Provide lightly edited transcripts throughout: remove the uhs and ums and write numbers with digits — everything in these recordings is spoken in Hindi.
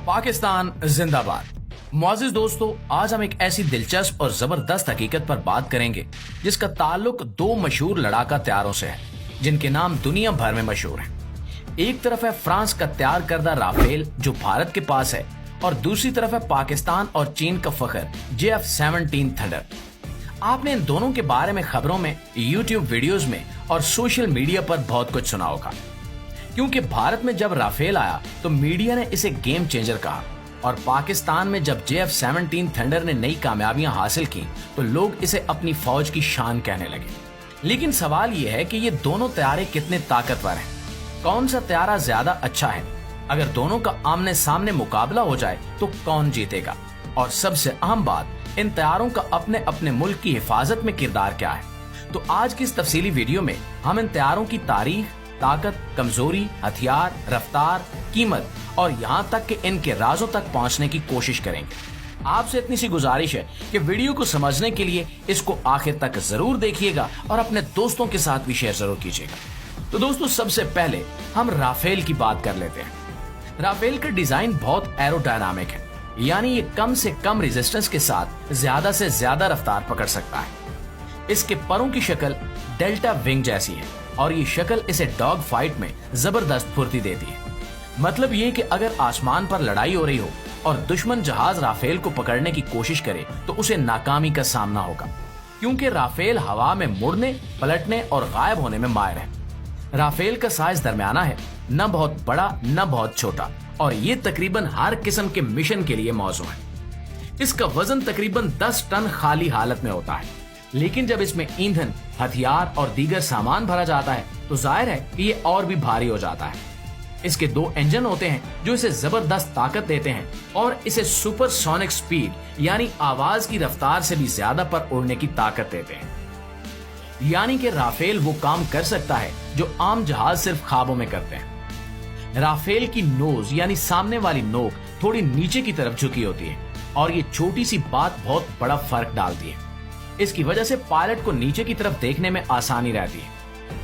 पाकिस्तान जिंदाबाद। मुआजिज दोस्तों, आज हम एक ऐसी दिलचस्प और जबरदस्त हकीकत पर बात करेंगे जिसका ताल्लुक दो मशहूर लड़ाका तैयारों से है जिनके नाम दुनिया भर में मशहूर हैं। एक तरफ है फ्रांस का तैयार करदा राफेल जो भारत के पास है, और दूसरी तरफ है पाकिस्तान और चीन का फखर JF-17 थंडर। आपने इन दोनों के बारे में खबरों में, यूट्यूब वीडियोस में और सोशल मीडिया पर बहुत कुछ सुना होगा, क्योंकि भारत में जब राफेल आया तो मीडिया ने इसे गेम चेंजर कहा, और पाकिस्तान में जब JF-17 थंडर ने नई कामयाबियां हासिल की तो लोग इसे अपनी फौज की शान कहने लगे। लेकिन सवाल यह है कि ये दोनों तैयारे कितने ताकतवर हैं, कौन सा तैयारा ज्यादा अच्छा है, अगर दोनों का आमने सामने मुकाबला हो जाए तो कौन जीतेगा, और सबसे अहम बात, इन तैयारों का अपने अपने मुल्क की हिफाजत में किरदार क्या है। तो आज की इस तफसीली वीडियो में हम इन तैयारों की तारीख, ताकत, कमजोरी, हथियार, रफ्तार, कीमत और यहाँ तक कि इनके राजों तक पहुँचने की कोशिश करेंगे। आपसे इतनी सी गुजारिश है कि वीडियो को समझने के लिए इसको आखिर तक जरूर देखिएगा और अपने दोस्तों के साथ भी शेयर जरूर कीजिएगा। तो दोस्तों, सबसे पहले हम राफेल की बात कर लेते हैं। राफेल का डिजाइन बहुत एरोडायनामिक है, यानी ये कम से कम रेजिस्टेंस के साथ ज्यादा से ज्यादा रफ्तार पकड़ सकता है। इसके परों की शक्ल डेल्टा विंग जैसी है और ये शक्ल इसे डॉग फाइट में जबरदस्त फुर्ती देती है। मतलब ये कि अगर आसमान पर लड़ाई हो रही हो और दुश्मन जहाज राफेल को पकड़ने की कोशिश करे तो उसे नाकामी का सामना होगा, क्योंकि राफेल हवा में मुड़ने, पलटने और गायब होने में माहिर है। राफेल का साइज दरमियाना है, न बहुत बड़ा न बहुत छोटा, और ये तकरीबन हर किस्म के मिशन के लिए मौजू है। इसका वजन तकरीबन 10 टन खाली हालत में होता है, लेकिन जब इसमें ईंधन, हथियार और दीगर सामान भरा जाता है तो जाहिर है कि ये और भी भारी हो जाता है। इसके 2 इंजन होते हैं जो इसे जबरदस्त ताकत देते हैं और इसे सुपरसोनिक स्पीड यानी आवाज की रफ्तार से भी ज्यादा पर उड़ने की ताकत देते हैं। यानी कि राफेल वो काम कर सकता है जो आम जहाज सिर्फ ख्वाबों में करते हैं। राफेल की नोज यानी सामने वाली नोक थोड़ी नीचे की तरफ झुकी होती है, और ये छोटी सी बात बहुत बड़ा फर्क डालती है। इसकी वजह से पायलट को नीचे की तरफ देखने में आसानी रहती है,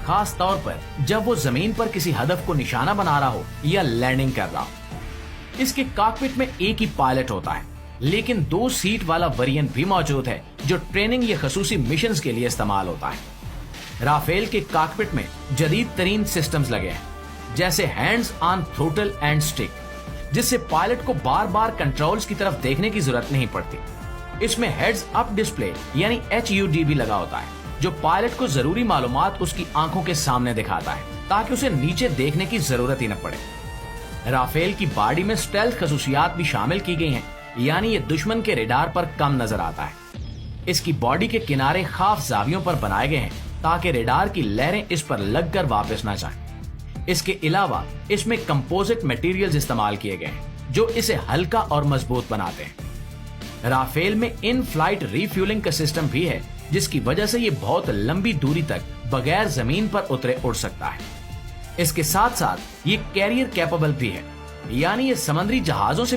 खास तौर पर जब वो जमीन पर किसी हदफ को निशाना बना रहा हो या लैंडिंग कर रहा हो। इसके कॉकपिट में एक ही पायलट होता है, लेकिन 2 सीट वाला वेरिएंट भी मौजूद है जो ट्रेनिंग या खसूसी मिशंस के लिए इस्तेमाल होता है। राफेल के कॉकपिट में जदीद तरीन सिस्टम्स लगे हैं, जैसे hands on throttle and stick, जिससे पायलट को बार बार कंट्रोल्स की तरफ देखने की जरूरत नहीं पड़ती। इसमें हेड्स अप डिस्प्ले यानी HUD भी लगा होता है, जो पायलट को जरूरी मालूमात उसकी आंखों के सामने दिखाता है ताकि उसे नीचे देखने की जरूरत ही न पड़े। राफेल की बॉडी में स्टेल्थ खसूसियात भी शामिल की गई हैं, यानी ये दुश्मन के रेडार पर कम नजर आता है। इसकी बॉडी के किनारे खास जावियों पर बनाए गए हैं ताकि रेडार की लहरें इस पर लगकर वापस ना जाएं। इसके अलावा इसमें कंपोजिट मटेरियल्स इस्तेमाल किए गए हैं जो इसे हल्का और मजबूत बनाते हैं। राफेल में इन फ्लाइट रिफ्यूलिंग का सिस्टम भी है, जिसकी वजह से ये बहुत लंबी दूरी तक बगैर जमीन पर उतरे उड़ सकता है। इसके साथ साथ ये कैरियर कैपेबल भी है, यानी ये समुद्री जहाजों से भी